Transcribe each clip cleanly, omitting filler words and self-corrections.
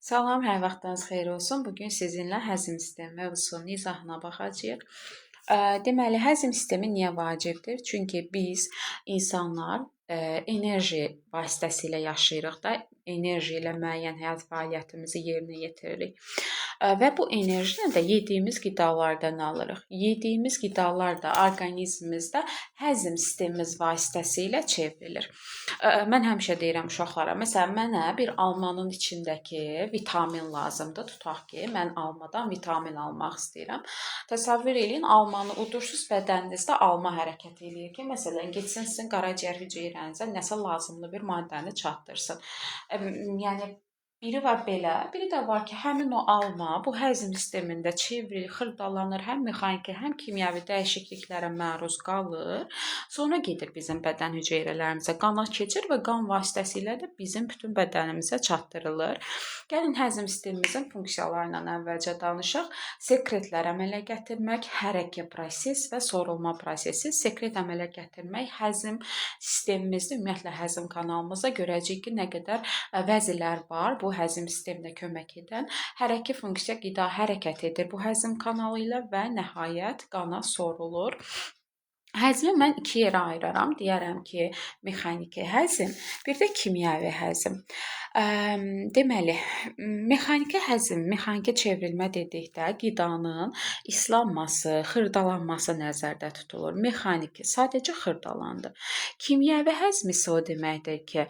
Salam, hər vaxtınız xeyir olsun. Bugün sizinlə həzm sistemi mövzusunun izahına baxacağıq. Deməli, həzm sistemi niyə vacibdir? Çünki biz insanlar enerji vasitəsilə yaşayırıq da, enerji ilə müəyyən həyat fəaliyyətimizi yerinə yetiririk. Və bu enerjini də yediyimiz qidalardan alırıq. Yediyimiz qidalar da orqanizmimizdə həzm sistemimiz vasitəsilə çevrilir. Mən həmişə deyirəm uşaqlara, məsələn, mənə bir almanın içindəki vitamin lazımdır. Tutaq ki, mən almadan vitamin almaq istəyirəm. Təsəvvür eləyin, almanı udursunuz, bədəninizdə alma hərəkət eləyir ki, məsələn, getsin sizin qaraciyər hüceyrənizə nəsə lazımlı bir maddəni çatdırsın. Yəni biri var belə, biri də var ki, həmin o alma bu həzm sistemində çevrilir, xırdalanır, həm mexaniki, həm kimyəvi dəyişikliklərə məruz qalır. Sonra gedir bizim bədən hüceyrələrimizə, qana keçir və qan vasitəsilə də bizim bütün bədənimizə çatdırılır. Gəlin həzm sistemimizin funksiyalarından əvvəlcə danışaq. Sekretlər əmələ gətirmək, hərəkə proses və sorulma prosesi. Sekret əmələ gətirmək həzm sistemimizdə, ümumiyyətlə həzm kanalımızda görəcəyik ki, nə qədər vəzilər var bu həzm sisteminə kömək edən. Hərəkə funksiya qida hərəkət edir bu həzm kanalı ilə və nəhayət qana sorulur. Həzmi mən iki yerə ayıraram. Deyərəm ki, mexaniki həzm, bir də kimyəvi həzm. Deməli, mexaniki həzm, mexaniki çevrilmə dedikdə qidanın islanması, xırdalanması nəzərdə tutulur. Mexaniki sadəcə xırdalandı. Kimyəvi həzm isə o deməkdir ki,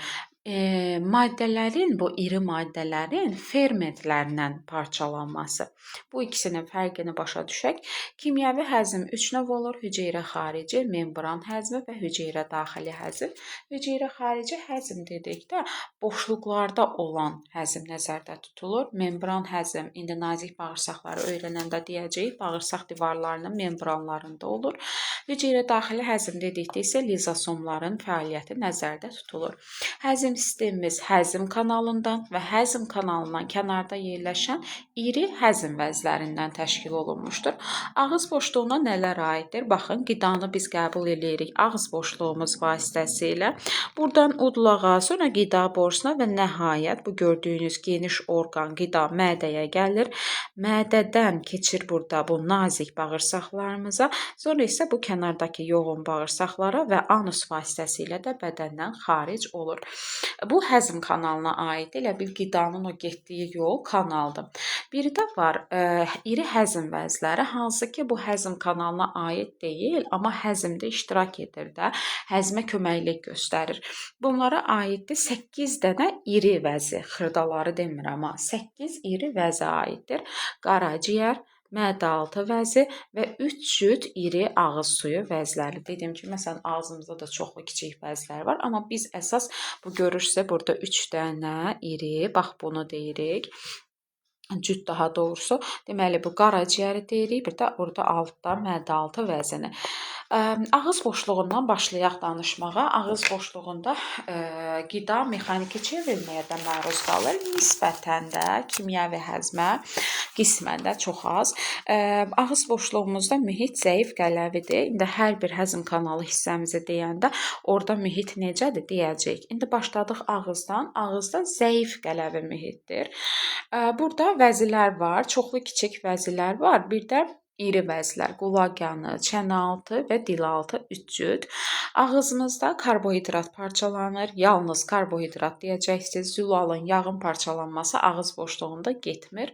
maddələrin, bu iri maddələrin fermentlərindən parçalanması. Bu ikisinin fərqini başa düşək. Kimyəvi həzm 3 növ olur: hüceyrə xarici, membran həzmi və hüceyrə daxili həzm. Hüceyrə xarici həzm dedikdə boşluqlarda olan həzm nəzərdə tutulur. Membran həzm, indi nazik bağırsaqları öyrənəndə deyəcəyik, bağırsaq divarlarının membranlarında olur. Hüceyrə daxili həzm dedikdə isə lizosomların fəaliyyəti nəzərdə tutulur. Həzm sistemimiz həzm kanalından və həzm kanalından kənarda yerləşən iri həzm vəzlərindən təşkil olunmuşdur. Ağız boşluğuna nələr aiddir? Baxın, qidanı biz qəbul edirik ağız boşluğumuz vasitəsilə. Buradan udlağa, sonra qida borusuna və nəhayət bu gördüyünüz geniş orqan qida mədəyə gəlir. Mədədən keçir burada bu nazik bağırsaqlarımıza, sonra isə bu kənardakı yoğun bağırsaqlara və anus vasitəsilə də bədəndən xaric olur. Bu həzm kanalına aid, elə bil qidanın o getdiyi yol kanaldır. Biri də var iri həzm vəzləri, hansı ki bu həzm kanalına aid deyil, amma həzmdə iştirak edir də, həzmə köməklik göstərir. Bunlara aiddir 8 dənə iri vəzi, xırdaları demirəm, amma 8 iri vəzə aiddir. Qaraciyər, mədə-altı vəzi və 3 cüt iri ağız suyu vəzləri. Dedim ki, məsələn, ağzımızda da çoxlu kiçik vəzlər var, amma biz əsas bu görürsə burada 3 dənə iri, bax bunu deyirik. Cüt daha doğrusu. Deməli, bu qaraciyəri deyirik, bir də orada altda mədə-altı vəzini. Ağız boşluğundan başlayaq danışmağa. Ağız boşluğunda qida mexaniki çevrilməyə də məruz qalır. Nisbətən də kimyəvi həzmə qismən də çox az. Ağız boşluğumuzda mühit zəif qələvidir. İndi hər bir həzm kanalı hissəmizi deyəndə orada mühit necədir deyəcəyik. İndi başladıq ağızdan. Ağızda zəif qələvi mühitdir. Burada vəzilər var, çoxlu kiçik vəzilər var. Bir də iri vəzlər, qulaqyanı, çənəaltı və dilaltı 3 cüt. Ağzımızda karbohidrat parçalanır. Yalnız karbohidrat deyəcəksiniz. Zülalın, yağın parçalanması ağız boşluğunda getmir.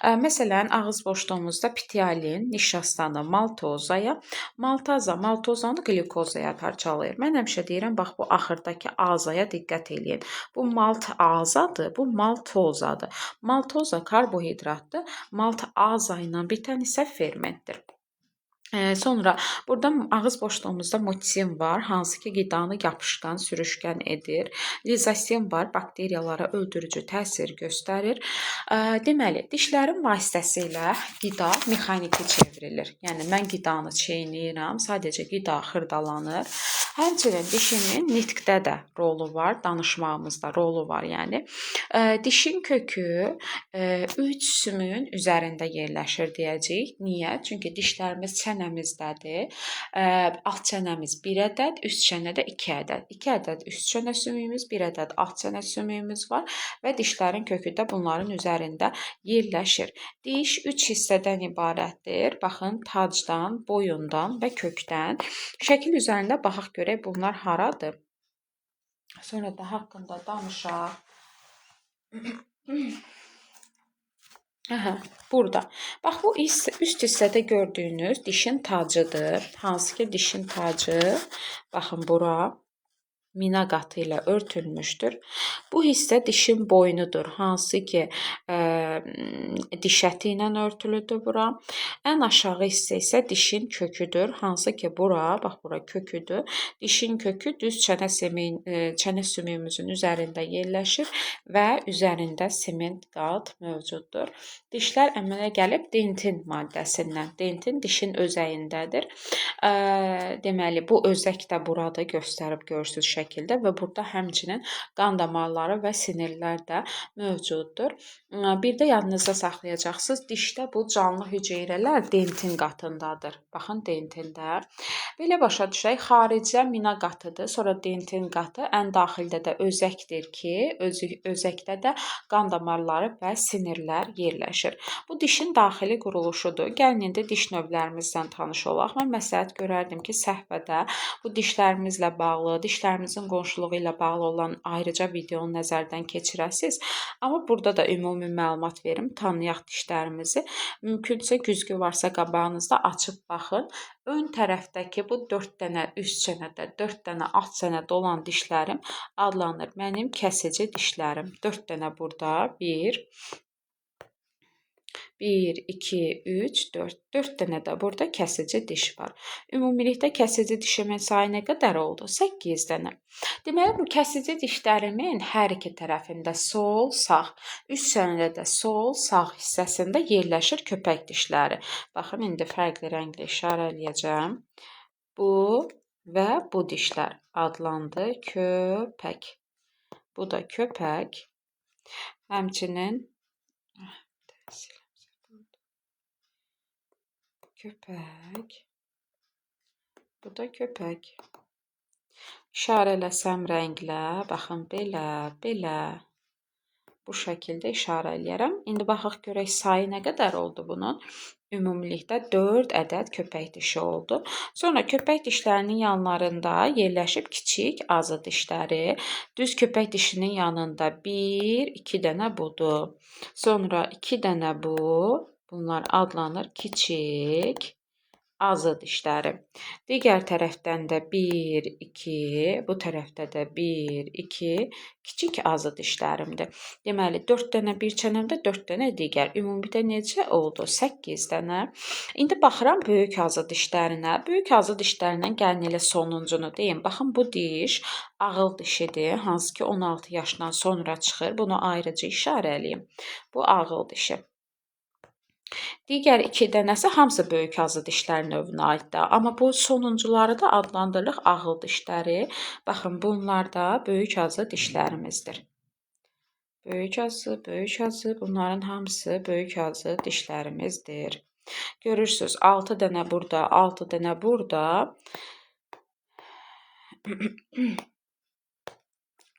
Məsələn, ağız boşluğumuzda pitialin, nişastanı maltozaya, maltozanı qlikozaya parçalayır. Mən həmişə deyirəm, bax bu axırdakı azaya diqqət eləyin. Bu malt azadır, bu maltozadır. Maltoza karbohidratdır, malt aza ilə bitən isə fermentdir. Sonra burada ağız boşluğumuzda motsin var, hansı ki qidanı yapışqan, sürüşkən edir. Lizosim var, bakteriyalara öldürücü təsir göstərir. Deməli, dişlərin vasitəsilə qida mexaniki çevrilir. Yəni, mən qidanı çeynəyirəm, sadəcə qida xırdalanır. Həmçinin dişinin nitqdə də rolu var, danışmağımızda rolu var. Yəni, dişin kökü 3 sümüyün üzərində yerləşir deyəcəyik. Niyə? Çünki dişlərimiz çənə çənəmizdədir. Alt çənəmiz 1 ədəd, üst çənədə 2 ədəd. 2 ədəd üst çənə sümüyümüz, 1 ədəd alt çənə sümüyümüz var və dişlərin kökü də bunların üzərində yerləşir. Diş 3 hissədən ibarətdir. Baxın, tacdan, boyundan və kökdən. Şəkil üzərində baxaq görək bunlar haradır. Sonra da haqqında danışaq. Aha, burada. Bax, bu üst hissədə gördüyünüz dişin tacıdır. Hansı ki, dişin tacı, baxın bura, mina qatı ilə örtülmüşdür. Bu hissə dişin boynudur, hansı ki diş əti ilə örtülüdür bura. Ən aşağı hissə isə dişin köküdür, hansı ki bura, bax bura köküdür. Dişin kökü düz çənə sümüyümüzün üzərində yerləşir və üzərində sement qat mövcuddur. Dişlər əmələ gəlib dentin maddəsindən. Dentin dişin özəyindədir. Deməli, bu özək də burada göstərib görürsünüz şəkildə və burada həmçinin qan damarları və sinirlər də mövcuddur. Bir də yadınızda saxlayacaqsınız, dişdə bu canlı hüceyrələr dentin qatındadır. Baxın, dentində. Belə başa düşək, xaricdə mina qatıdır, sonra dentin qatı, ən daxildə də özəkdir ki, özəkdə də qan damarları və sinirlər yerləşir. Bu dişin daxili quruluşudur. Gəlin indi diş növlərimizdən tanış olaq. Mən məsləhət görərdim ki, səhvədə bu dişlərimizlə bağlı, dişlərimizin qonşuluğu ilə bağlı olan ayrıca videonu nəzərdən keçirəsiniz. Amma burada da ümumi məlumat verim, tanıyaq dişlərimizi. Mümkünsə güzgü varsa qabağınızda açıb baxın. Ön tərəfdəki bu 4 dənə üst çənədə, 4 dənə alt çənədə olan dişlərim adlanır mənim kəsici dişlərim. 4 dənə burada, 1, 2, 3, 4. 4 dənə də burada kəsici diş var. Ümumilikdə kəsici dişimin sayı nə qədər oldu? 8 dənə. Deməli, bu kəsici dişlərimin hər iki tərəfində sol, sağ, üst çənədə də sol, sağ hissəsində yerləşir köpək dişləri. Baxın, indi fərqli rənglə işarə eləyəcəm. Bu və bu dişlər adlandı köpək. Bu da köpək. Həmçinin köpək. Bu da köpək. İşarələsəm rənglə, baxın belə, belə. Bu şəkildə işarə eləyərəm. İndi baxaq görək sayı nə qədər oldu bunun. Ümumilikdə 4 ədəd köpək dişi oldu. Sonra köpək dişlərinin yanlarında yerləşib kiçik azı dişləri. Düz köpək dişinin yanında 1, 2 dənə budur. Sonra 2 dənə bu. Bunlar adlanır kiçik azı dişləri. Digər tərəfdən də 1, 2, bu tərəfdə də 1, 2 kiçik azı dişlərimdir. Deməli, 4 dənə bir çənəmdə, 4 dənə digər. Ümumilikdə necə oldu? 8 dənə. İndi baxıram böyük azı dişlərinə. Böyük azı dişlərindən gəlin elə sonuncunu deyim. Baxın, bu diş ağıl dişidir, hansı ki 16 yaşdan sonra çıxır. Bunu ayrıca işarə eləyim. Bu ağıl dişi. Digər 2 dənəsi hamısı böyük azı dişlər növünə aiddir. Amma bu sonuncuları da adlandırırıq ağıl dişləri. Baxın, bunlar da böyük azı dişlərimizdir. Böyük azı, bunların hamısı böyük azı dişlərimizdir. Görürsünüz, 6 dənə burada, 6 dənə burada.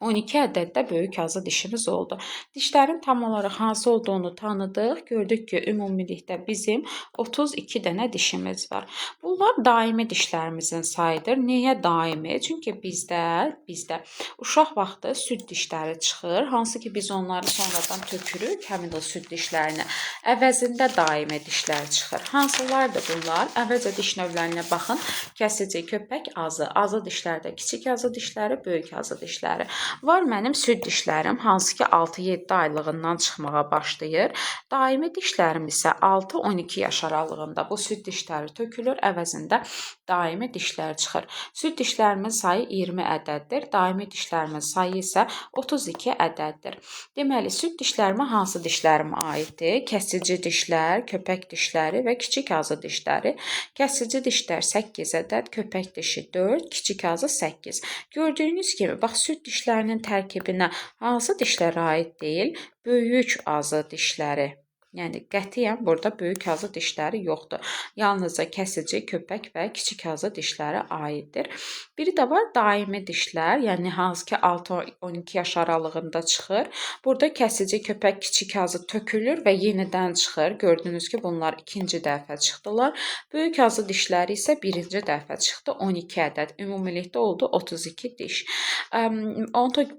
12 ədəd də böyük azı dişimiz oldu. Dişlərin tam olaraq hansı olduğunu tanıdıq. Gördük ki, ümumilikdə bizim 32 dənə dişimiz var. Bunlar daimi dişlərimizin sayıdır. Niyə daimi? Çünki bizdə uşaq vaxtı süd dişləri çıxır. Hansı ki, biz onları sonradan tökürük, həmin o süd dişlərini. Əvəzində daimi dişlər çıxır. Hansılardır bunlar? Əvvəlcə diş növlərinə baxın. Kəsici, köpək, azı. Azı dişlərdə kiçik azı dişləri, böyük azı dişləri. Var mənim süd dişlərim, hansı ki 6-7 aylığından çıxmağa başlayır. Daimi dişlərim isə 6-12 yaş aralığında bu süd dişləri tökülür, əvəzində daimi dişlər çıxır. Süd dişlərimin sayı 20 ədəddir, daimi dişlərimin sayı isə 32 ədəddir. Deməli, süd dişlərimə hansı dişlərimə aiddir? Kəsici dişlər, köpək dişləri və kiçik azı dişləri. Kəsici dişlər 8 ədəd, köpək dişi 4, kiçik azı 8. Gördüyünüz kimi, bax, süd dişlərinin tərkibinə hansı dişlər aid deyil? Böyük azı dişləri. Yəni qətiyyən burada böyük azı dişləri yoxdur. Yalnızca kəsici, köpək və kiçik azı dişlərə aiddir. Biri də var daimi dişlər, yəni hansı ki 6-12 yaş aralığında çıxır. Burada kəsici, köpək, kiçik azı tökülür və yenidən çıxır. Gördünüz ki, bunlar ikinci dəfə çıxdılar. Böyük azı dişləri isə birinci dəfə çıxdı, 12 ədəd. Ümumilikdə oldu 32 diş.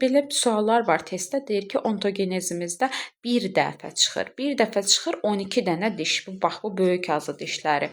Belə suallar var testdə, deyir ki, ontogenezimizdə bir dəfə çıxır. Bir dəfə çıxır 12 dənə diş. Bax, bu böyük azı dişləri.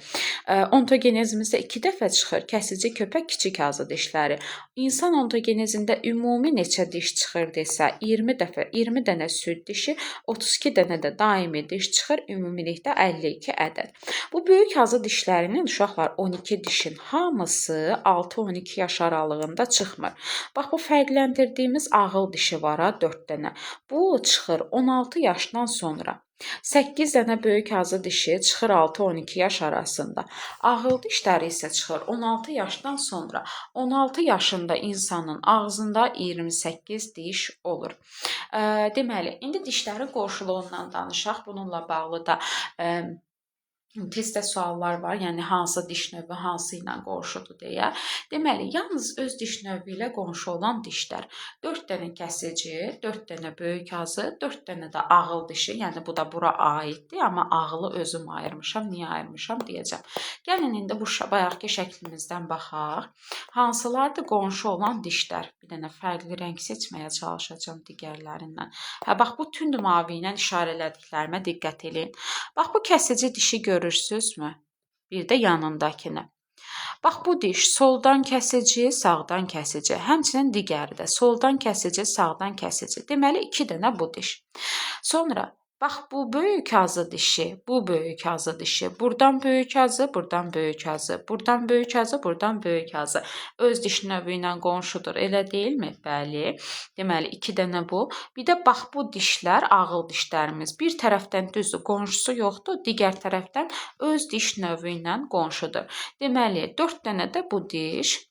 Ontogenezimizdə 2 dəfə çıxır kəsici, köpək, kiçik azı dişləri. İnsan ontogenezində ümumi neçə diş çıxır desə, 20 dənə süd dişi, 32 dənə də daimi diş çıxır, ümumilikdə 52 ədəd. Bu böyük azı dişlərinin uşaqlar 12 dişin hamısı 6-12 yaş aralığında çıxmır. Bax, bu fərqləndirdiyimiz ağıl dişi var ha, 4 dənə. Bu çıxır 16 yaşdan sonra. 8 dənə böyük azı dişi çıxır 6-12 yaş arasında. Ağıl dişləri isə çıxır 16 yaşdan sonra. 16 yaşında insanın ağzında 28 diş olur. Deməli, indi dişlərin qonşuluğundan danışaq. Bununla bağlı da testdə suallar var, yəni hansı diş növü hansı ilə qonşudur deyə. Deməli, yalnız öz diş növü ilə qonşu olan dişlər. 4 dənə kəsici, 4 dənə böyük azı, 4 dənə də ağıl dişi, yəni bu da bura aiddir, amma ağılı özüm ayırmışam. Niyə ayırmışam deyəcəm. Gəlin indi bu bayaqki şəklimizdən baxaq. Hansılardır qonşu olan dişlər? Bir dənə fərqli rəng seçməyə çalışacağam digərlərindən. Bax, bu tünd mavi ilə işarələdiklərimə diqqət edin. Bax, bu kəsici dişi görürsünüzmü? Bir də yanındakını. Bax, bu diş soldan kəsici, sağdan kəsici. Həmçinin digəri də soldan kəsici, sağdan kəsici. Deməli, 2 dənə bu diş. Sonra bax, bu böyük azı dişi, bu böyük azı dişi. Buradan böyük azı, buradan böyük azı. Buradan böyük azı, buradan böyük azı. Öz diş növü ilə qonşudur, elə deyilmi? Bəli. Deməli, 2 dənə bu. Bir də bax, bu dişlər ağıl dişlərimiz. Bir tərəfdən düzdür, qonşusu yoxdur, digər tərəfdən öz diş növü ilə qonşudur. Deməli, 4 dənə də bu diş.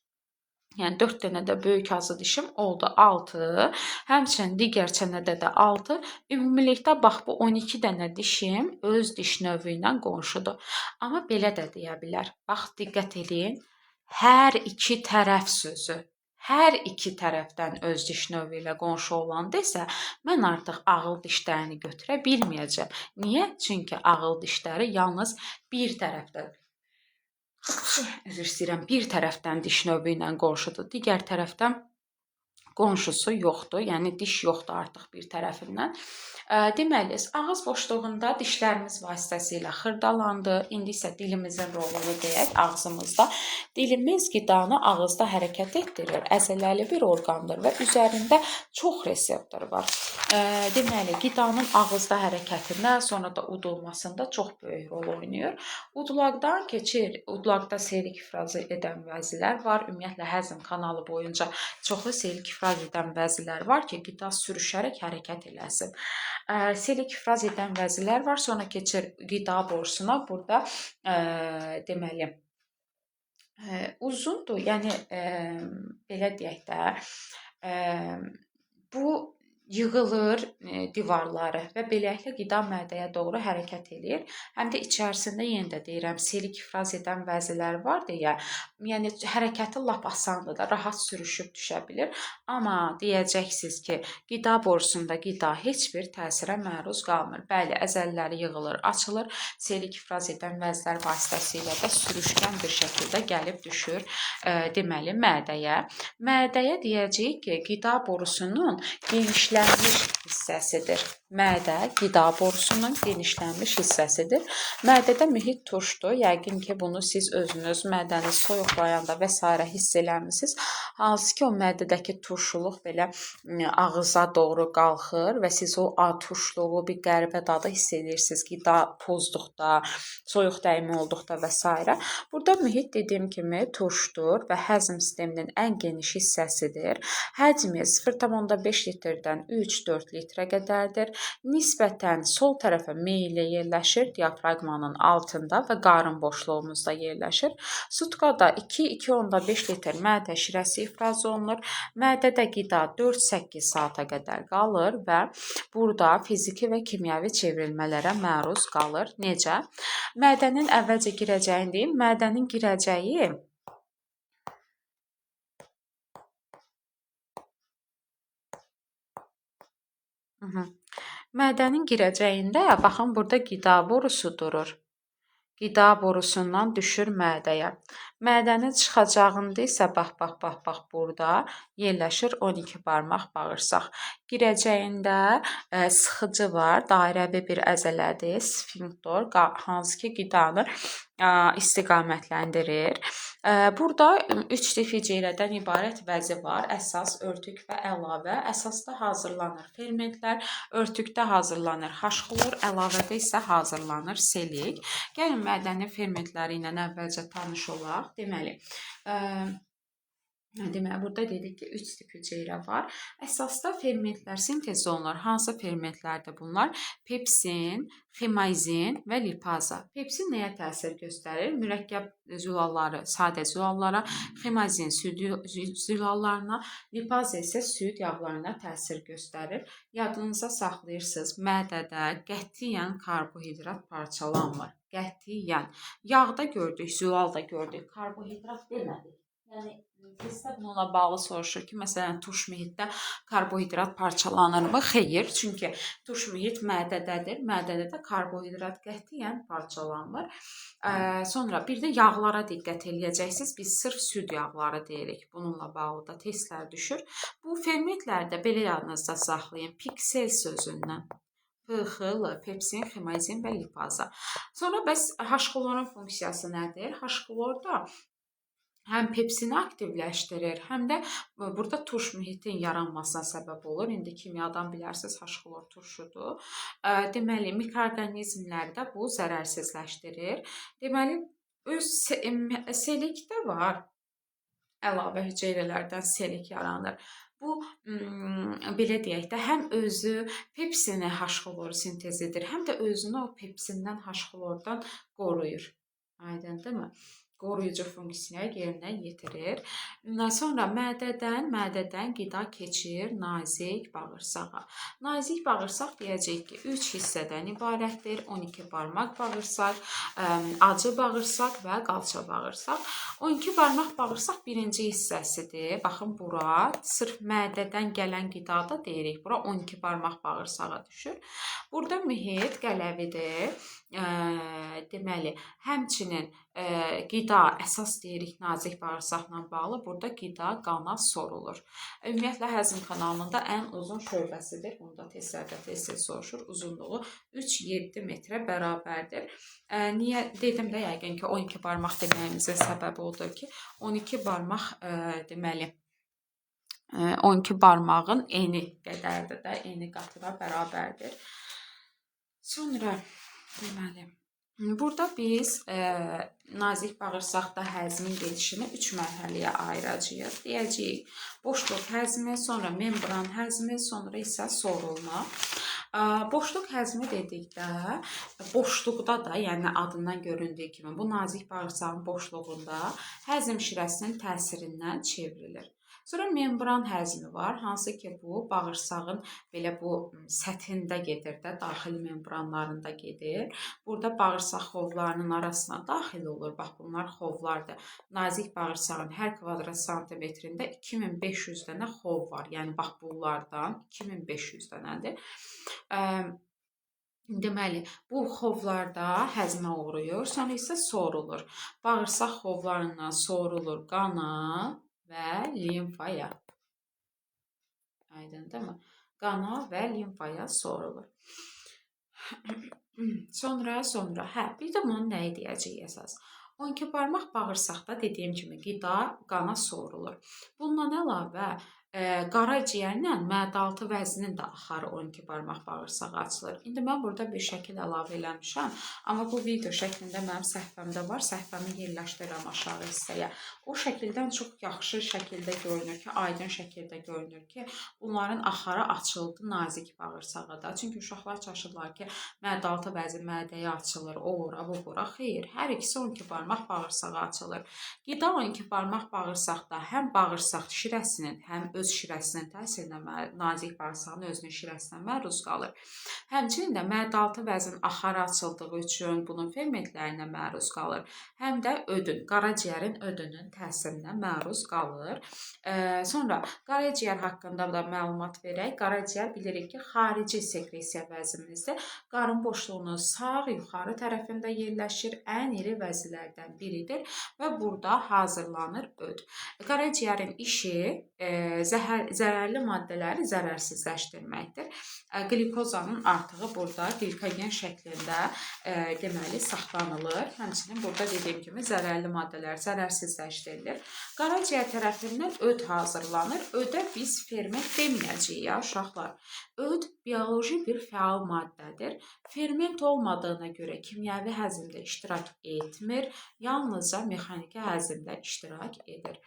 Yəni 4 dənə də böyük azı dişim oldu 6. Həmçinin digər çənədə də 6. Ümumilikdə bax, bu 12 dənə dişim öz diş növü ilə qonşudur. Amma belə də deyə bilər. Bax, diqqət edin. Hər iki tərəf sözü. Hər iki tərəfdən öz diş növü ilə qonşu olan desə, mən artıq ağıl dişlərini götürə bilməyəcəm. Niyə? Çünki ağıl dişləri yalnız bir tərəfdən. Üzr istəyirəm, bir tərəfdən diş növü ilə qonşudur, digər tərəfdən qonşusu yoxdur, yəni diş yoxdur artıq bir tərəfindən. Deməli, ağız boşluğunda dişlərimiz vasitəsilə xırdalandı. İndi isə dilimizin rolunu deyək ağzımızda. Dilimiz qidanı ağızda hərəkət etdirir. Əzələli bir orqandır və üzərində çox reseptor var. Deməli, qidanın ağızda hərəkətində, sonra da udulmasında çox böyük rol oynayır. Udulaqdan keçir, udulaqda selik ifraz edən vəzilər var. Ümumiyyətlə, həzm kanalı boyunca çoxlu selik ifraz edən vəzilər var ki, qida sürüşərək hərəkət eləsin. Selik ifraz edən vəzilər var, sonra keçir qida borusuna. Burada deməli uzundur, yəni belə deyək də, bu yığılır divarları və beləliklə qida mədəyə doğru hərəkət edir. Həm də içərisində yenə də deyirəm, selik ifraz edən vəzilər var deyə, yəni hərəkəti lap asandır da, rahat sürüşüb düşə bilir. Amma deyəcəksiniz ki, qida borusunda qida heç bir təsirə məruz qalmır. Bəli, əzəlləri yığılır, açılır. Selik ifraz edən vəzlər vasitəsilə də sürüşkən bir şəkildə gəlib düşür deməli mədəyə. Mədəyə deyəcəyik ki, qida borusunun genişlənmiş hissəsidir. Mədə qida borusunun genişlənmiş hissəsidir. Mədədə mühit turşdur. Yəqin ki, bunu siz özünüz mədəniz soyuqlayanda və s. hiss eləmisiniz. Hansı ki, o mədədəki turşuluq belə ağıza doğru qalxır və siz o turşuluğu, bir qəribə dadı hiss edirsiniz. Qida pozduqda, soyuq dəyimi olduqda və s. Burada mühit dediyim kimi turşdur və həzm sisteminin ən geniş hissəsidir. Həcmi 0,5 litrdən təxminən 3-4 litrə qədərdir. Nisbətən sol tərəfə meyillə yerləşir, diafraqmanın altında və qarın boşluğumuzda yerləşir. Sutkada 2-2,5 litr mədə şirəsi ifraz olunur. Mədədə qida 4-8 saata qədər qalır və burada fiziki və kimyəvi çevrilmələrə məruz qalır. Necə? Mədənin əvvəlcə girəcəyini deyim. Mədənin girəcəyi Mədənin girəcəyində baxın burada qida borusu durur. Qida borusundan düşür mədəyə. Mədənin çıxacağında isə bax burada yerləşir 12 barmaq bağırsaq. Girəcəyində sıxıcı var, dairəvi bir əzələdir, sfinkter, hansı ki qidanı istiqamətləndirir. Burada 3 tip hüceyrədən ibarət vəzi var. Əsas, örtük və əlavə. Əsasda hazırlanır fermentlər, örtükdə hazırlanır haşxlor, əlavədə isə hazırlanır selik. Gəlin mədənin fermentləri ilə əvvəlcə tanış olaq. Deməli, burada dedik ki, 3 tip hüceyrə var. Əsasda fermentlər sintez olunur. Hansı fermentlərdir bunlar? Pepsin, ximazin və lipaza. Pepsin nəyə təsir göstərir? Mürəkkəb zülalları, sadə zülallara, ximazin süd zülallarına, lipaza isə süd yağlarına təsir göstərir. Yadınıza saxlayırsınız, mədədə qətiyyən karbohidrat parçalanmır. Qətiyyən. Yağda gördük, zülalda gördük, karbohidrat demədik. Yəni, testlər bununla bağlı soruşur ki, məsələn, tuş mühitdə karbohidrat parçalanırmı? Xeyr, çünki tuş mühit mədədədir. Mədədə də karbohidrat qətiyyən parçalanmır. Sonra bir də yağlara diqqət eləyəcəksiniz. Biz sırf süd yağları deyirik. Bununla bağlı da testlər düşür. Bu fermentlərdə belə yadınızda saxlayın. Piksel sözündən. PXL, pepsin, ximazin və lipaza. Sonra bəs haşxlorun funksiyası nədir? Haşxlor da həm pepsini aktivləşdirir, həm də burada turş mühitin yaranmasına səbəb olur. İndi kimyadan bilərsiniz, haşxlor turşudur. Deməli, mikroorqanizmlərdə bu zərərsizləşdirir. Deməli, öz selikdə var. Əlavə hüceyrələrdən selik yaranır. Bu, belə deyək də, həm özü pepsini haşxloru sintez edir, həm də özünü o pepsindən, haşxlordan qoruyur. Aydındırmı? Qoruyucu funksiya yerinə yetirir. Sonra mədədən qida keçir nazik bağırsağa. Nazik bağırsaq deyəcək ki, 3 hissədən ibarətdir. 12 barmaq bağırsaq, acı bağırsaq və qalça bağırsaq. 12 barmaq bağırsaq birinci hissəsidir. Baxın, bura sırf mədədən gələn qidada deyirik. Bura 12 barmaq bağırsağa düşür. Burada mühit qələvidir. Deməli, həmçinin qida əsas deyirik nazik bağırsaqla bağlı. Burada qida qana sorulur. Ümumiyyətlə, həzm kanalında ən uzun şöbəsidir. Bunda testlərdə tez soruşur. Uzunluğu 3-7 metrə bərabərdir. Niyə dedim də, yəqin ki, 12 barmaq deməyimizin səbəbi odur ki, 12 barmaq deməli 12 barmağın eni qədərdir də, eni qatına bərabərdir. Sonra deməli, burada biz nazik bağırsaqda həzmin gedişini 3 mərhələyə ayıracağıq. Deyəcəyik, boşluq həzmi, sonra membran həzmi, sonra isə sorulma. Boşluq həzmi dedikdə, boşluqda da, yəni adından göründüyü kimi, bu nazik bağırsağın boşluğunda həzm şirəsinin təsirindən çevrilir. Sonra membran həzmi var, hansı ki, bu bağırsağın belə bu səthində gedir də, daxili membranlarında gedir. Burada bağırsaq xovlarının arasına daxil olur. Bax, bunlar xovlardır. Nazik bağırsağın hər kvadrat santimetrində 2500 dənə xov var. Yəni, bax, bunlardan 2500 dənədir. Deməli, bu xovlarda həzmə uğrayır, sonra isə sorulur. Bağırsaq xovlarından sorulur qana və limfaya. Aydındırmı? Qana və limfaya sorulur. Sonra, bir də bunun nəyi deyəcəyik əsas? 12 barmaq bağırsaqda dediyim kimi qida qana sorulur. Bundan əlavə Qaraciyərlə mədəaltı vəzinin də axarı 12 barmaq bağırsağı açılır. İndi mən burada bir şəkil əlavə eləmişəm, amma bu video şəklində mənim səhifəmdə var. Səhifəmi yerləşdirirəm aşağı hissəyə. O şəkildən çox yaxşı şəkildə görünür ki, aydın şəkildə görünür ki, bunların axarı açıldı nazik bağırsağa. Çünki uşaqlar çaşırlar ki, mədəaltı vəzi mədəyə açılır, o ora, bu bura. Xeyr, hər ikisi 12 barmaq bağırsağa açılır. Qida 12 barmaq bağırsaqda həm bağırsaq şirəsinin, həm öz şirəsinin təsirinə, nazik bağırsağın özünün şirəsinə məruz qalır. Həmçinin də mədəaltı vəzin axarı açıldığı üçün bunun fermentlərinə məruz qalır. Həm də ödün, qaraciyərin ödünün təsirinə məruz qalır. Sonra qaraciyər haqqında da məlumat verək. Qaraciyər bilirik ki, xarici sekresiya vəzimizdir. Qarın boşluğunun sağ yuxarı tərəfində yerləşir. Ən iri vəzilərdən biridir və burada hazırlanır öd. Qaraciyərin işi zərərli maddələri zərərsizləşdirməkdir. Qlikozanın artığı burada glikogen şəklində deməli saxlanılır. Həmçinin burada dediyim kimi zərərli maddələr zərərsizləşdirilir. Qaraciyər tərəfindən öd hazırlanır. Ödə biz ferment deməyəcəyik ya uşaqlar. Öd bioloji bir fəal maddədir. Ferment olmadığına görə kimyəvi həzmdə iştirak etmir, yalnızca mexaniki həzmdə iştirak edir.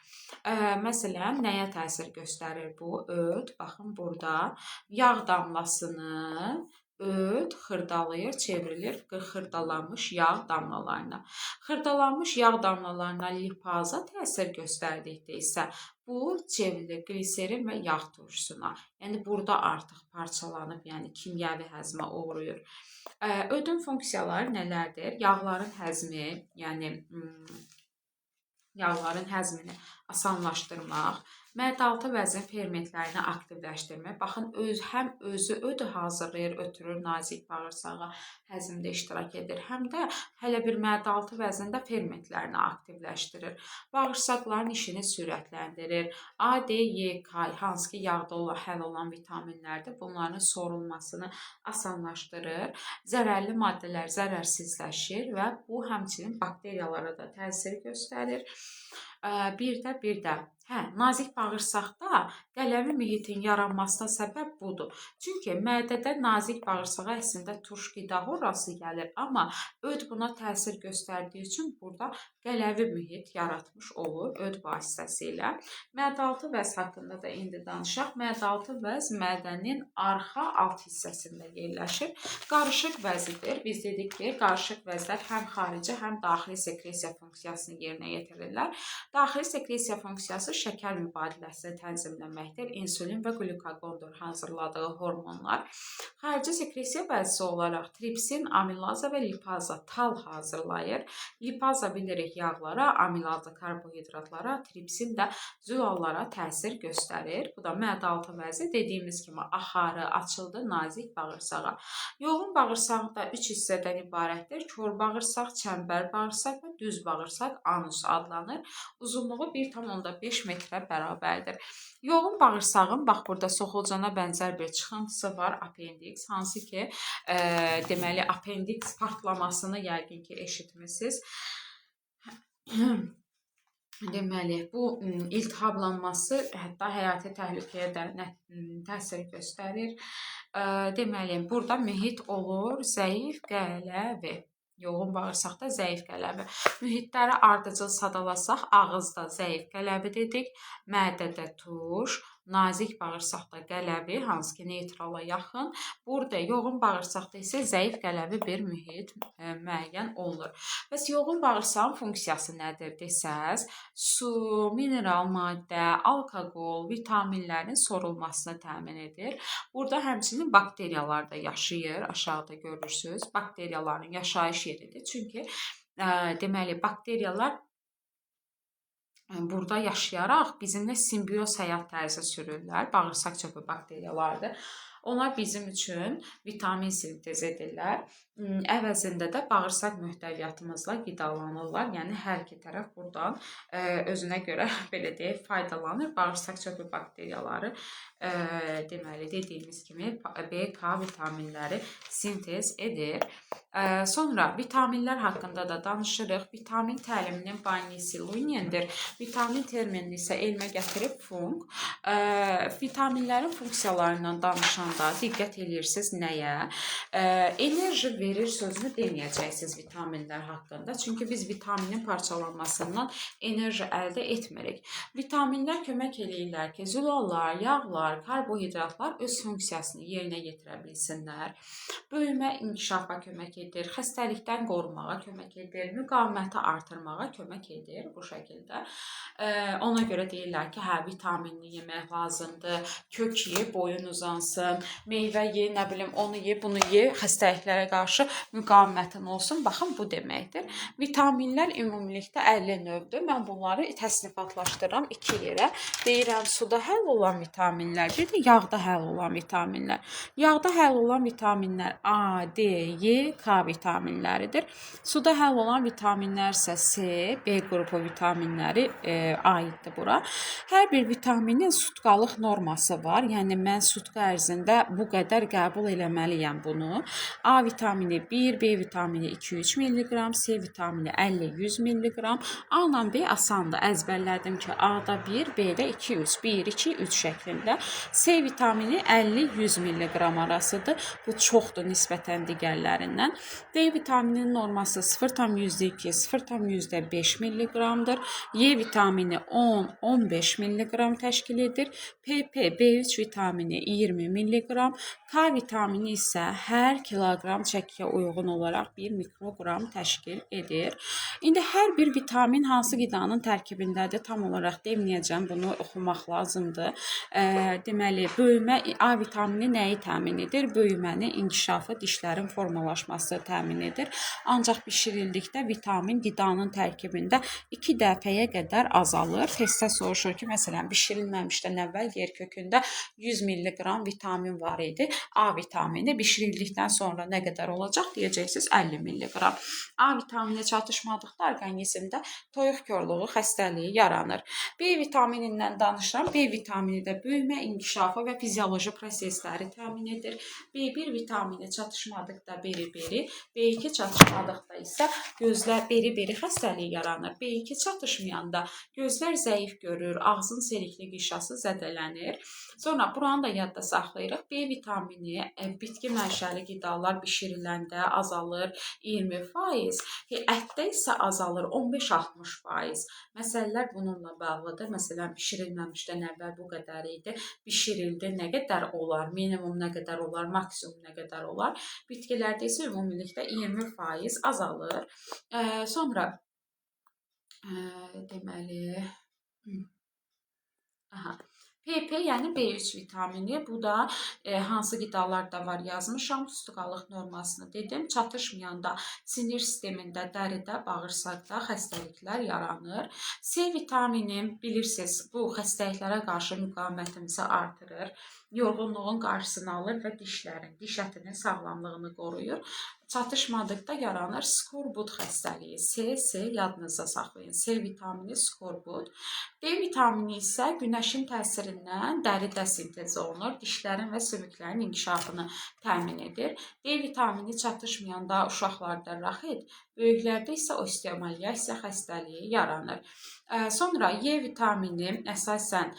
Məsələn, nəyə təsir göstərir bu öd? Baxın burada yağ damlasını öd xırdalayır, çevrilir xırdalanmış yağ damlalarına. Xırdalanmış yağ damlalarına lipaza təsir göstərdikdə isə bu çevrilir gliserin və yağ turşusuna. Yəni burada artıq parçalanıb, yəni kimyəvi həzmə uğrayır. Ödün funksiyaları nələrdir? Yağların həzmi, yəni yağların həzmini asanlaşdırmaq, mədəaltı vəzin fermentlərini aktivləşdirmək. Baxın, həm özü ödü hazırlayır, ötürür nazik bağırsağa, həzmdə iştirak edir, həm də hələ bir mədəaltı vəzində fermentlərini aktivləşdirir. Bağırsaqların işini sürətləndirir. A, D, Y, K, hansı ki yağda həll olan vitaminlərdir, bunların sorulmasını asanlaşdırır. Zərərli maddələr zərərsizləşir və bu həmçinin bakteriyalara da təsir göstərir. Bir də nazik bağırsaqda qələvi mühitin yaranmasına səbəb budur. Çünki mədədə nazik bağırsağa əslində turş qida horrası gəlir, amma öd buna təsir göstərdiyi üçün burada qələvi mühit yaratmış olur öd vasitəsilə. Mədəaltı vəz haqqında da indi danışaq. Mədəaltı vəz mədənin arxa alt hissəsində yerləşir. Qarışıq vəzidir. Biz dedik ki, qarışıq vəzlər həm xarici, həm daxili sekresiya funksiyasını yerinə yetirirlər. Daxili sekresiya funksiyası şəkər mübadiləsini tənzimləməkdir. İnsulin və qlukagondur hazırladığı hormonlar. Xarici sekresiya vəzisi olaraq tripsin, amilaza və lipaza tal hazırlayır. Lipaza bilirik yağlara, amilaza karbohidratlara, tripsin də zülallara təsir göstərir. Bu da mədəaltı vəzi dediyimiz kimi axarı açıldı nazik bağırsağa. Yoğun bağırsaq da 3 hissədən ibarətdir. Kor bağırsaq, çəmbər bağırsaq və düz bağırsaq anus adlanır. Uzunluğu 1,5 metrə bərabərdir. Yoğun bağırsağın, bax burada soxulcana bənzər bir çıxıntısı var, apendiks, hansı ki, deməli, apendiks partlamasını yəqin ki, eşitmişsiniz. Deməli, bu iltihablanması hətta həyati təhlükəyə də təsir göstərir. Deməli, burada mühit olur zəif qələvi. Yoğun bağırsaqda zəif qələvi. Mühitləri ardıcıl sadalasaq, ağızda zəif qələvi dedik, mədədə turş, nazik bağırsaqda qələvi, hansı ki neytrala yaxın. Burada yoğun bağırsaqda isə zəif qələvi bir mühit müəyyən olunur. Bəs yoğun bağırsağın funksiyası nədir desəz, su, mineral maddə, alkoqol, vitaminlərin sorulmasını təmin edir. Burada həmçinin bakteriyalar da yaşayır, aşağıda görürsünüz. Bakteriyaların yaşayış yeridir. Çünki deməli bakteriyalar burada yaşayaraq bizimlə simbiyoz həyat tərzi sürürlər. Bağırsaq çöpü bakteriyalardır. Onlar bizim üçün vitamin sintez edirlər. Əvəzində də bağırsaq mühtəviyyatımızla qidalanırlar. Yəni hər iki tərəf burdan özünə görə belə deyək, faydalanır. Bağırsaq çöpü bakteriyaları deməli dediyimiz kimi B, K vitaminləri sintez edir. Sonra vitaminlər haqqında da danışırıq. Vitamin təliminin banisi Luynendir. Vitamin terminini isə elmə gətirib Fung. Vitaminlərin funksiyalarından danışanda diqqət edirsiniz nəyə? Enerji verir sözünü deməyəcəksiniz vitaminlər haqqında. Çünki biz vitaminin parçalanmasından enerji əldə etmirik. Vitaminlər kömək eləyirlər ki, zülallar, yağlar, karbohidratlar öz funksiyasını yerinə yetirə bilsinlər. Böyümə, inkişafa kömək edir, xəstəlikdən qorumağa kömək edir, müqaviməti artırmağa kömək edir bu şəkildə. Ona görə deyirlər ki, hə, vitaminli yemək lazımdır, kök ye, boyun uzansın, meyvə ye, nə bilim, onu ye, bunu ye, xəstəliklərə qarşı müqavimətin olsun. Baxın, bu deməkdir. Vitaminlər ümumilikdə 50 növdür. Mən bunları təsnifatlaşdırıram 2 yerə. Deyirəm, suda həll olan vitaminlər, bir də yağda həll olan vitaminlər. Yağda həll olan vitaminlər A, D, Y, K vitaminləridir. Suda həll olan vitaminlər isə C, B qrupu vitaminləri aiddir bura. Hər bir vitaminin sutkalıq norması var. Yəni mən sutka ərzində bu qədər qəbul eləməliyəm bunu. A vitamini 1, B vitamini 2-3 mg, C vitamini 50-100 mg. A ilə B asandır. Əzbərlədim ki, A-da 1, B-də 2-3, 1-2-3 şəklində. C vitamini 50-100 mg arasıdır. Bu çoxdur nisbətən digərlərindən. D vitamininin norması 0,2, 0,5 mg-dır. Y vitamini 10-15 mg təşkil edir. PP, B3 vitamini 20 mg. K vitamini isə hər kiloqram çəkiyə uyğun olaraq 1 mikroqram təşkil edir. İndi hər bir vitamin hansı qidanın tərkibindədir tam olaraq deməyəcəm. Bunu oxumaq lazımdır. Deməli, böyümə A vitamini nəyi təmin edir? Böyüməni, inkişafı, dişlərin formalaşması təmin edir. Ancaq bişirildikdə vitamin qidanın tərkibində 2 dəfəyə qədər azalır. Testdə soruşur ki, məsələn, bişirilməmişdən əvvəl yer kökündə 100 mg vitamin var idi. A vitamini bişirildikdən sonra nə qədər olacaq? Deyəcəksiniz 50 mg. A vitamini çatışmadıqda orqanizmdə toyuq korluğu xəstəliyi yaranır. B vitaminindən danışıram. B vitamini də böyümə, inkişafı və fizioloji prosesləri təmin edir. B1 vitamini çatışmadıqda beri-beri, B2 çatışmadıqda isə gözlər beri-beri xəstəliyi yaranır. B2 çatışmayanda gözlər zəif görür, ağzın selikli qişası zədələnir. Sonra buranı da yadda saxlayırıq. B vitamini bitki mənşəli qidalar bişiriləndə azalır 20%, ətdə isə azalır 15-60%. Məsələlər bununla bağlıdır. Məsələn, bişirilməmişdən əvvəl bu qədər idi. Bişirildi, nə qədər olar? Minimum nə qədər olar? Maksimum nə qədər olar? Bitkilərdə isə ümumilikdə 20% azalır. Sonra deməli PP, yəni B3 vitamini, bu da hansı qidalarda var yazmışam, sutkalıq normasını dedim. Çatışmayanda sinir sistemində, dəridə, bağırsaqda xəstəliklər yaranır. C vitamini bilirsiniz, bu xəstəliklərə qarşı müqavimətimizi artırır. Yorğunluğun qarşısını alır və diş ətinin sağlamlığını qoruyur. Çatışmadıqda yaranır skorbut xəstəliyi. C yadınızda saxlayın. C vitamini skorbut. D vitamini isə günəşin təsirindən dəridə sintez olunur. Dişlərin və sümüklərin inkişafını təmin edir. D vitamini çatışmayanda uşaqlarda raxit, böyüklərdə isə osteomaliyasiya xəstəliyi yaranır. Sonra Y vitamini əsasən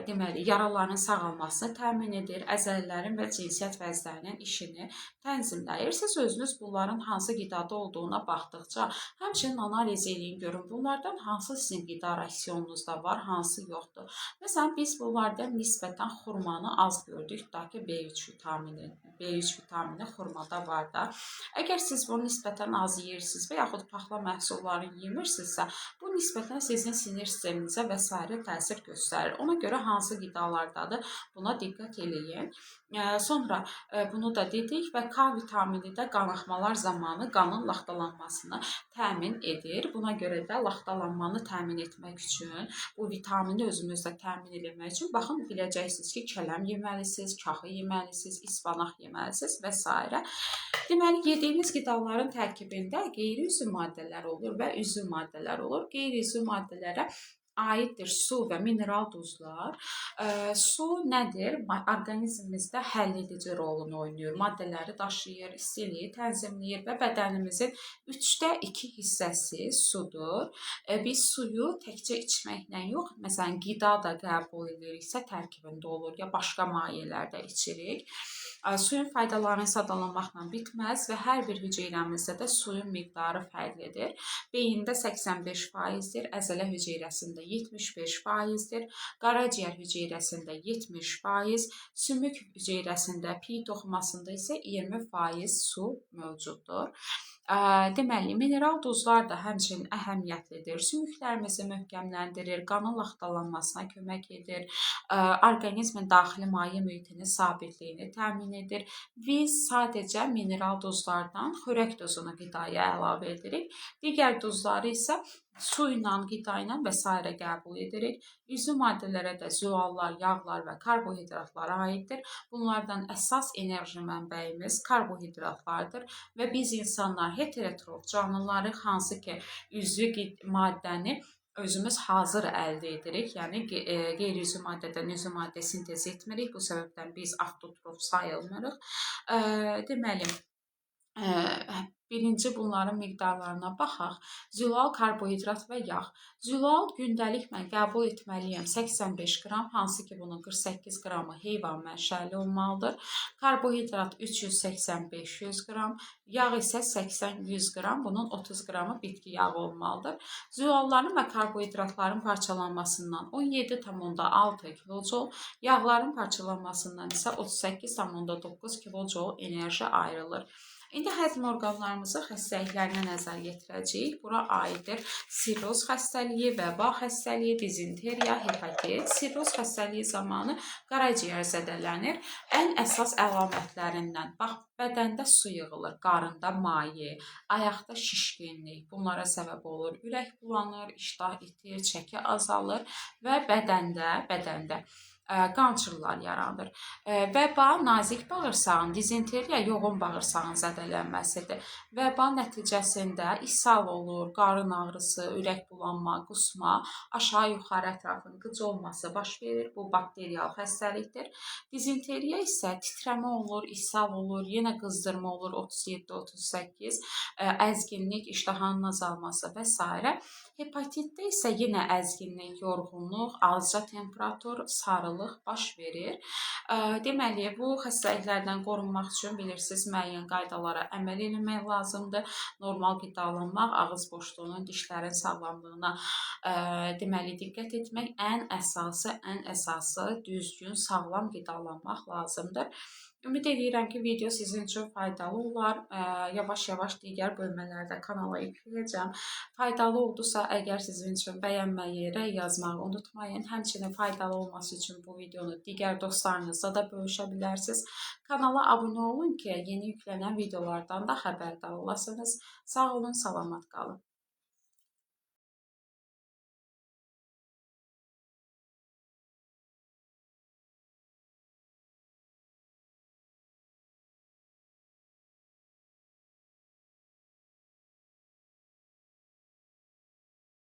deməli yaraların sağalmasını təmin edir, əzələlərin və cinsiyyət vəzlərinin işini tənzimləyir. Siz özünüz bunların hansı qidada olduğuna baxdıqca həmçinin analiz edin, görün bunlardan hansı sizin qida rasionunuzda var, hansı yoxdur. Məsələn, biz bunlardan nisbətən xurmanı az gördük, tutaq ki B3 vitamini xurmada var da. Əgər siz bunu nisbətən az yeyirsiniz və yaxud paxla məhsullarını yemirsinizsə, bu nisbətən sizin sinir sisteminizə və s. təsir göstərir. Ona görə hansı qidalardadır, Buna diqqət eləyin. Sonra bunu da dedik və K vitamini də qanaxmalar zamanı qanın laxtalanmasını təmin edir. Buna görə də laxtalanmanı təmin etmək üçün, bu vitamini özünüzdə təmin etmək üçün baxın biləcəksiniz ki, kələm yeməlisiniz, kahı yeməlisiniz, ispanaq yeməlisiniz və s. Deməli, yediyiniz qidaların tərkibində qeyri-üzvü maddələr olur və üzvü maddələr olur. Qeyri-üzvü maddələrə aiddir su və mineral duzlar. Su nədir? Orqanizmimizdə həlledici rolunu oynayır. Maddələri daşıyır, istiliyir, tənzimləyir və bədənimizin 2/3 hissəsi sudur. Biz suyu təkcə içməklə yox, məsələn, qida da qəbul ediriksə tərkibində olur, ya başqa mayelərdə içirik. Suyun faydalarını sadalamaqla bitməz və hər bir hüceyrəmizdə də suyun miqdarı fərqlidir. Beyində 85%-dir, əzələ hüceyrəsində 75%-dir, qaraciyər hüceyrəsində 70%, sümük hüceyrəsində, piy toxumasında isə 20% su mövcuddur. Deməli, mineral duzlar da həmçinin əhəmiyyətlidir. Sümüklərimizi möhkəmləndirir, qanın laxtalanmasına kömək edir, orqanizmin daxili maye mühitinin sabitliyini təmin edir. Biz sadəcə mineral duzlardan xörək duzunu qidaya əlavə edirik. Digər duzları isə su ilə, qida ilə və s. qəbul edirik. Üzvü maddələrə də zülallar, yağlar və karbohidratlar aiddir. Bunlardan əsas enerji mənbəyimiz karbohidratlardır və biz insanlar heterotrof canlılarıq, hansı ki, üzvü maddəni özümüz hazır əldə edirik. Yəni, qeyri-üzvü maddədən üzvü maddə sintez etmirik. Bu səbəbdən biz avtotrof sayılmırıq. Deməli, birinci bunların miqdarlarına baxaq. Zülal, karbohidrat və yağ. Zülal gündəlik mən qəbul etməliyəm 85 qram, hansı ki, bunun 48 qramı heyvan mənşəli olmalıdır. Karbohidrat 380-500 qram, yağ isə 80-100 qram, bunun 30 qramı bitki yağı olmalıdır. Zülalların və karbohidratların parçalanmasından 17,6 kJ, yağların parçalanmasından isə 38,9 kJ enerji ayrılır. İndi həzm orqanlarımızın xəstəliklərinə nəzər yetirəcəyik. Bura aiddir sirroz xəstəliyi, vəba xəstəliyi, dizenteriya, hepatit. Sirroz xəstəliyi zamanı qaraciyər zədələnir. Ən əsas əlamətlərindən, bax, bədəndə su yığılır, qarında maye, ayaqda şişkinlik, bunlara səbəb olur. Ürək bulanır, iştah itir, çəki azalır və bədəndə qançırlar yaranır. Vəba nazik bağırsağın, dizenteriya yoğun bağırsağın zədələnməsidir. Vəba nəticəsində ishal olur, qarın ağrısı, ürək bulanma, qusma, aşağı-yuxarı ətrafın qıc olması baş verir. Bu bakteriyal xəstəlikdir. Dizenteriya isə titrəmə olur, ishal olur, yenə qızdırma olur 37-38, əzginlik, iştahın azalması və s. Hepatitdə isə yenə əzginlik, yorğunluq, azca temperatur, sarılıq baş verir. Deməli, bu xəstəliklərdən qorunmaq üçün bilirsiniz, müəyyən qaydalara əməl etmək lazımdır. Normal qidalanmaq, ağız boşluğunun, dişlərin sağlamlığına deməli diqqət etmək, ən əsası düzgün, sağlam qidalanmaq lazımdır. Ümid edirəm ki, video sizin üçün faydalı olar. Yavaş-yavaş digər bölmələrdə kanala yükləyəcəm. Faydalı oldusa, əgər sizin üçün bəyənməyi, rəy yazmağı unutmayın. Həmçinin faydalı olması üçün bu videonu digər dostlarınızla da bölüşə bilərsiniz. Kanala abunə olun ki, yeni yüklənən videolardan da xəbərdar olasınız. Sağ olun, salamat qalın.